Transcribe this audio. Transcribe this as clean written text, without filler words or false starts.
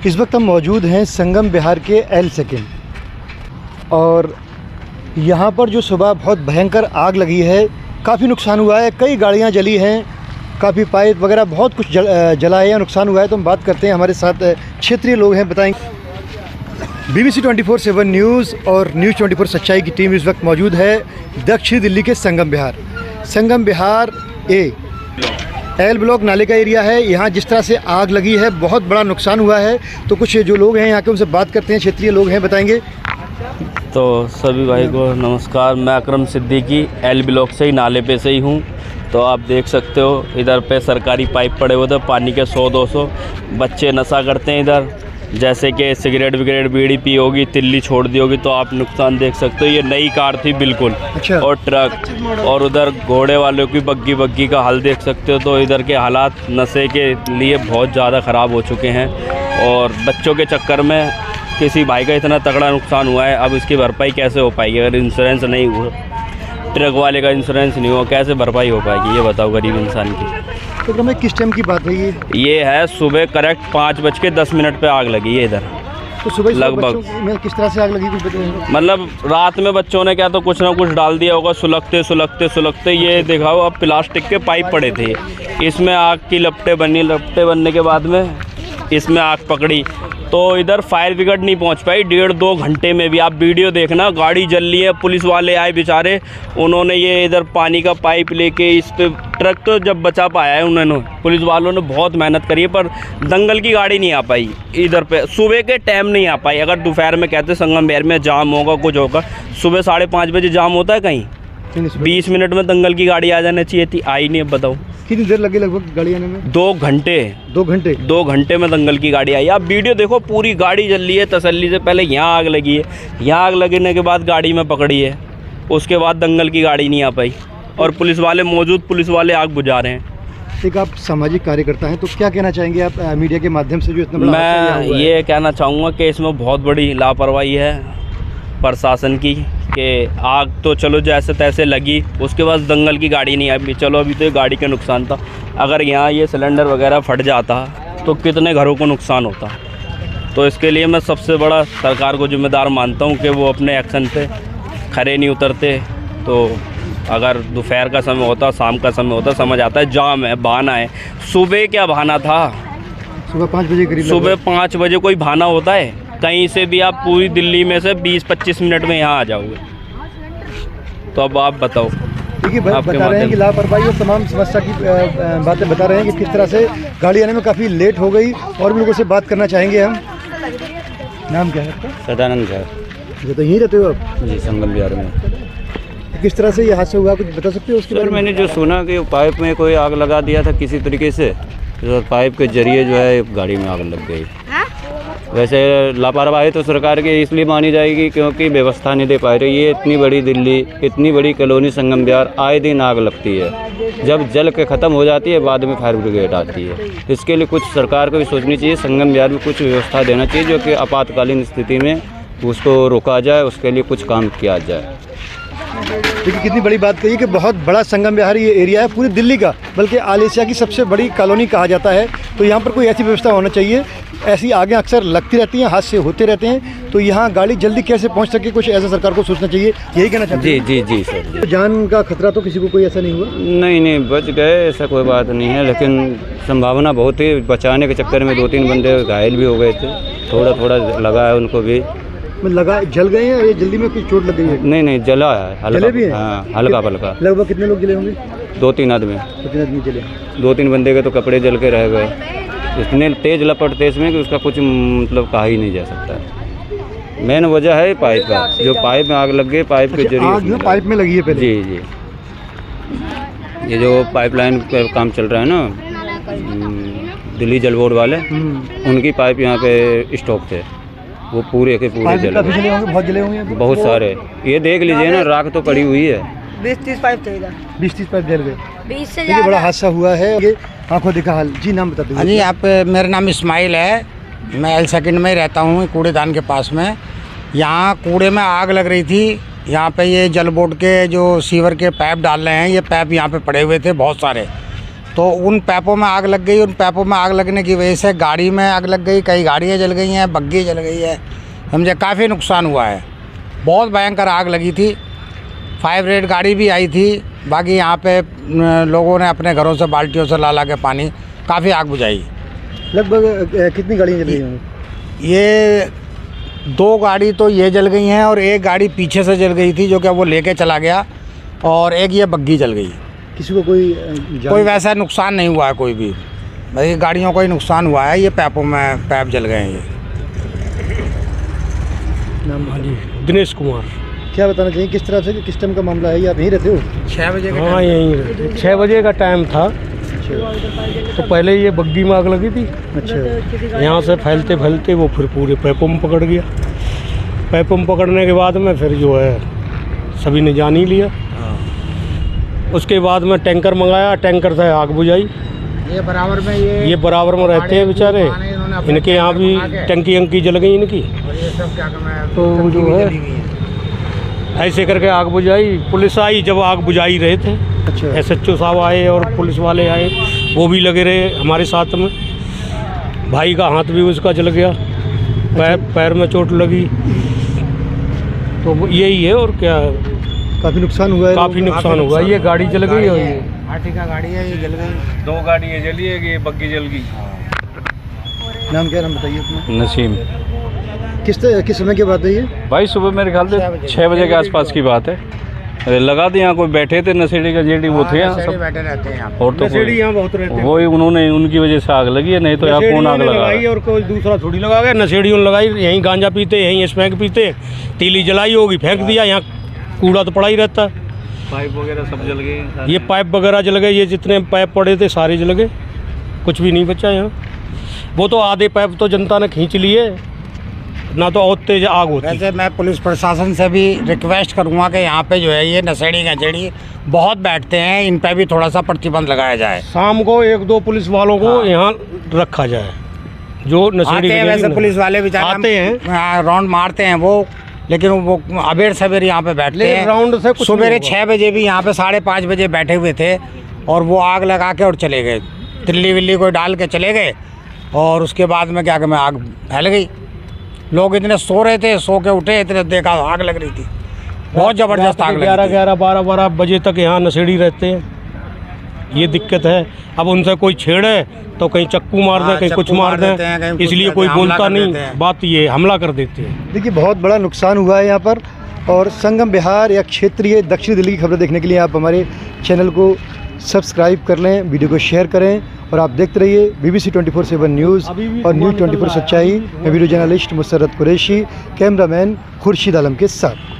इस वक्त हम मौजूद हैं संगम बिहार के एल सेकंड और यहाँ पर जो सुबह बहुत भयंकर आग लगी है, काफ़ी नुकसान हुआ है, कई गाड़ियाँ जली हैं, काफ़ी पाइप वगैरह बहुत कुछ जला है या नुकसान हुआ है। तो हम बात करते हैं, हमारे साथ क्षेत्रीय लोग हैं, बताएंगे। BBC 24/7 न्यूज़ और न्यूज़ 24 सच्चाई की टीम इस वक्त मौजूद है दक्षिण दिल्ली के संगम बिहार एल ब्लॉक नाले का एरिया है। यहाँ जिस तरह से आग लगी है, बहुत बड़ा नुकसान हुआ है। तो कुछ जो लोग हैं यहाँ के, उनसे बात करते हैं, क्षेत्रीय लोग हैं, बताएंगे। तो सभी भाई को नमस्कार। मैं अकरम सिद्दीकी एल ब्लॉक से ही, नाले पे से ही हूँ। तो आप देख सकते हो इधर पे सरकारी पाइप पड़े हुए थे, पानी के 100-200 बच्चे नशा करते हैं इधर, जैसे कि सिगरेट विगरेट बीड़ी पी होगी, तिल्ली छोड़ दी होगी। तो आप नुकसान देख सकते हो, ये नई कार थी बिल्कुल। अच्छा। और ट्रक, और उधर घोड़े वालों की बग्गी का हाल देख सकते हो। तो इधर के हालात नशे के लिए बहुत ज़्यादा ख़राब हो चुके हैं और बच्चों के चक्कर में किसी भाई का इतना तगड़ा नुकसान हुआ है। अब इसकी भरपाई कैसे हो पाएगी? अगर इंश्योरेंस नहीं हुआ, ट्रक वाले का इंश्योरेंस नहीं हुआ, कैसे भरपाई हो पाएगी? ये बताओ गरीब इंसान की। तो मैं किस टाइम की बात है ये है सुबह करेक्ट 5:10 पे आग लगी है इधर। तो सुबह लगभग में किस तरह से आग लगी, कुछ बताइए। मतलब रात में बच्चों ने क्या तो कुछ ना कुछ डाल दिया होगा, सुलगते ये दिखाओ। अब प्लास्टिक के पाइप पड़े थे, इसमें आग की लपटें बनने के बाद में इसमें आग पकड़ी। तो इधर फायर ब्रिगेड नहीं पहुंच पाई 1.5-2 घंटे में भी। आप वीडियो देखना, गाड़ी जल रही है, पुलिस वाले आए बेचारे, उन्होंने ये इधर पानी का पाइप लेके इस पे, ट्रक तो जब बचा पाया है उन्होंने, पुलिस वालों ने बहुत मेहनत करी है, पर दंगल की गाड़ी नहीं आ पाई इधर पे। सुबह के टाइम नहीं आ पाई। अगर दोपहर में कहते संगम बिहार में जाम होगा, कुछ होगा, सुबह 5:30 बजे जाम होता है कहीं, 20 मिनट में दंगल की गाड़ी आ जानी चाहिए थी, आई नहीं। अब बताओ कितनी देर लगी लगभग गाड़ी आने में? 2 घंटे। 2 घंटे में दंगल की गाड़ी आई। आप वीडियो देखो, पूरी गाड़ी जल रही है तसल्ली से। पहले यहाँ आग लगी है, यहाँ आग लगने के बाद गाड़ी में पकड़ी है, उसके बाद दंगल की गाड़ी नहीं आ पाई और पुलिस वाले आग बुझा रहे हैं। एक आप सामाजिक कार्यकर्ता हैं, तो क्या कहना चाहेंगे आप मीडिया के माध्यम से जो इतना बड़ा मैं ये कहना चाहूँगा कि इसमें बहुत बड़ी लापरवाही है प्रशासन की, कि आग तो चलो जैसे तैसे लगी, उसके बाद दंगल की गाड़ी नहीं आई। चलो अभी तो गाड़ी का नुकसान था, अगर यहाँ ये सिलेंडर वगैरह फट जाता तो कितने घरों को नुकसान होता। तो इसके लिए मैं सबसे बड़ा सरकार को जिम्मेदार मानता हूँ कि वो अपने एक्शन पे खरे नहीं उतरते। तो अगर दोपहर का समय होता, शाम का समय होता, समझ आता है जाम है, बहाना है। सुबह क्या बहाना था? सुबह 5 बजे करीब। सुबह 5 बजे कोई बहाना होता है? कहीं से भी आप पूरी दिल्ली में से 20-25 मिनट में यहाँ आ जाओगे। तो अब आप बताओ। देखिए, बता रहे हैं कि लापरवाही और तमाम समस्या की बातें बता रहे हैं कि किस तरह से गाड़ी आने में काफ़ी लेट हो गई। और भी लोगों से बात करना चाहेंगे हम। नाम क्या है आपका? सदानंद सर। तो यहीं रहते हो आप? जी, संगम बिहार में। किस तरह से ये हादसा हुआ, कुछ बता सकते हो उसके बारे में? मैंने जो सुना कि पाइप में कोई आग लगा दिया था किसी तरीके से, तो पाइप के जरिए जो है गाड़ी में आग लग गई। वैसे लापरवाही तो सरकार की इसलिए मानी जाएगी क्योंकि व्यवस्था नहीं दे पा रही है। इतनी बड़ी दिल्ली, इतनी बड़ी कॉलोनी संगम बिहार, आए दिन आग लगती है। जब जल के ख़त्म हो जाती है, बाद में फायर ब्रिगेड आती है। इसके लिए कुछ सरकार को भी सोचनी चाहिए, संगम बिहार में कुछ व्यवस्था देना चाहिए जो कि आपातकालीन स्थिति में उसको रोका जाए, उसके लिए कुछ काम किया जाए। देखिए, कितनी बड़ी बात कही कि बहुत बड़ा संगम बिहार ये एरिया है, पूरी दिल्ली का, बल्कि ऑल एशिया की सबसे बड़ी कॉलोनी कहा जाता है। तो यहाँ पर कोई ऐसी व्यवस्था होना चाहिए। ऐसी आगे अक्सर लगती रहती हैं, हादसे होते रहते हैं, तो यहाँ गाड़ी जल्दी कैसे पहुँच सके, कुछ ऐसा सरकार को सोचना चाहिए, यही कहना चाहते हैं। जी सर। तो जान का खतरा तो किसी को कोई ऐसा नहीं हुआ? नहीं, बच गए, ऐसा कोई बात नहीं है, लेकिन संभावना बहुत ही, बचाने के चक्कर में 2-3 बंदे घायल भी हो गए थे। थोड़ा लगा है उनको भी। लगा, जल गए हैं या जल्दी में कुछ चोट लग गई है? नहीं, जला है, हल्का भी है। हाँ, हल्का फुल्का। लगभग कितने लोग जले होंगे? 2-3 आदमी। 2-3 आदमी जले। 2-3 बंदे के तो कपड़े जल के रह गए। इतने तेज लपटते इसमें कि उसका कुछ मतलब कहा ही नहीं जा सकता। मेन वजह है पाइप का, जो पाइप में आग लग गई, पाइप के जरिए। आग पाइप में लगी है पहले? जी। ये जो पाइपलाइन का काम चल रहा है ना, दिल्ली जल बोर्ड वाले, उनकी पाइप यहाँ पे स्टॉक थे, वो पूरे के पूरे जले होंगे। बहुत जले होंगे, बहुत सारे। ये देख लीजिए ना, राख तो पड़ी हुई है। 20-30 पाइप थे इधर। 20-30 पाइप जल गए। 20 से ज़्यादा। बड़ा हादसा हुआ है, ये आंखों देखा हाल। जी, नाम बता दीजिए। हाँ जी, आप, मेरा नाम इस्माइल है, मैं एल सेकंड में ही रहता हूँ, कूड़ेदान के पास में। यहाँ कूड़े में आग लग रही थी। यहाँ पे ये जल बोर्ड के जो सीवर के पाइप डाल रहे हैं, ये पाइप यहाँ पे पड़े हुए थे बहुत सारे। तो उन पैपों में आग लग गई। उन पैपों में आग लगने की वजह से गाड़ी में आग लग गई, कई गाड़ियाँ जल गई हैं, बग्गी जल गई है, समझे, काफ़ी नुकसान हुआ है। बहुत भयंकर आग लगी थी। फायर ब्रिगेड गाड़ी भी आई थी। बाकी यहाँ पे लोगों ने अपने घरों से बाल्टियों से ला के पानी काफ़ी आग बुझाई। लगभग कितनी गाड़ियाँ जल रही हैं? ये 2 गाड़ी तो ये जल गई हैं और एक गाड़ी पीछे से जल गई थी जो कि वो लेके चला गया, और एक ये बग्गी जल गई। किसी को कोई वैसा नुकसान नहीं हुआ है कोई भी, भाई गाड़ियों को ही नुकसान हुआ है। ये पैपों में पैप जल गए हैं। ये नाम? हाँ जी, दिनेश कुमार। क्या बताना चाहिए, किस तरह से, किस टाइम का मामला है? ये आप यहीं रहते हो? 6 बजे का हाँ, यहीं 6 बजे का टाइम था। तो पहले ये बग्गी में आग लगी थी। अच्छा। यहाँ से फैलते फैलते वो फिर पूरे पैपों में पकड़ गया। पैपों में पकड़ने के बाद में फिर जो है सभी ने जान ही लिया। उसके बाद में टैंकर मंगाया, टैंकर से आग बुझाई। ये बराबर में ये रहते हैं बेचारे, इनके यहाँ भी टंकी अंकी जल गई इनकी। तो जो है ऐसे करके आग बुझाई। पुलिस आई जब आग बुझाई रहे थे। अच्छा। SHO साहब आए और पुलिस वाले आए, वो भी लगे रहे हमारे साथ में। भाई का हाथ भी उसका जल गया, पैर में चोट लगी। तो यही है और क्या, काफ़ी नुकसान हुआ है। काफ़ी नुकसान हुआ। ये गाड़ी जल गई और ये आर्टिका गाड़ी है, ये जल गई। 2 गाड़ी ये जली है, ये बग्गी जल गई। नाम क्या? नाम बताइए अपना। नसीम। किस समय की बात है ये? भाई सुबह मेरे ख्याल से 6 बजे के आसपास की बात है। लगा थे यहाँ कोई बैठे थे, नशेड़ी का जेडी वो थे यहाँ सब बैठे रहते हैं यहाँ। और तो नशेड़ी यहाँ बहुत रहते हैं। वही उन्होंने, उनकी वजह से आग लगी है, नहीं तो यहाँ कौन आग लगाई? और कोई दूसरा थोड़ी लगा गया। नशेड़ियों ने लगाई, यहीं गांजा पीते, यहीं स्मैक पीते, तीली जलाई होगी, फेंक दिया। यहाँ कूड़ा तो पड़ा ही रहता है। पाइप वगैरह सब जल गए। ये पाइप वगैरह जल गए। ये जितने पाइप पड़े थे सारे जल गए, कुछ भी नहीं बचा यहाँ। वो तो आधे पाइप तो जनता ने खींच लिए, ना तो और तेज आग होती। वैसे मैं पुलिस प्रशासन से भी रिक्वेस्ट करूँगा कि यहाँ पे जो है ये नशेड़ी गंजेड़ी बहुत बैठते हैं, इन पे भी थोड़ा सा प्रतिबंध लगाया जाए। शाम को 1-2 पुलिस वालों को यहाँ रखा जाए, जो नशेड़ी आते हैं। वैसे पुलिस वाले बेचारे आते हैं, राउंड मारते हैं वो, लेकिन वो अबेर सवेरे यहाँ पे बैठते हैं। राउंड से कुछ सवेरे नहीं 6 बजे भी यहाँ पे 5:30 बजे बैठे हुए थे और वो आग लगा के और चले गए। तिल्ली विल्ली को डाल के चले गए और उसके बाद में क्या मैं आग फैल गई। लोग इतने सो रहे थे, सो के उठे, इतने देखा आग लग रही थी, बहुत ज़बरदस्त आग लगी। 11-11, 12-12 बजे तक यहाँ नशेड़ी रहते हैं। ये दिक्कत है। अब उनसे कोई छेड़े तो कहीं चक्कू मार दें, कहीं कुछ मार दें, इसलिए कोई बोलता नहीं। बात ये हमला कर देते हैं। देखिए, बहुत बड़ा नुकसान हुआ है यहाँ पर। और संगम बिहार या क्षेत्रीय दक्षिण दिल्ली की खबरें देखने के लिए आप हमारे चैनल को सब्सक्राइब कर लें, वीडियो को शेयर करें और आप देखते रहिए BBC 24/7 न्यूज़ और न्यूज़ 24 सच्चाई। मैं video journalist Musarrat Qureshi, cameraman Khurshid Alam के साथ।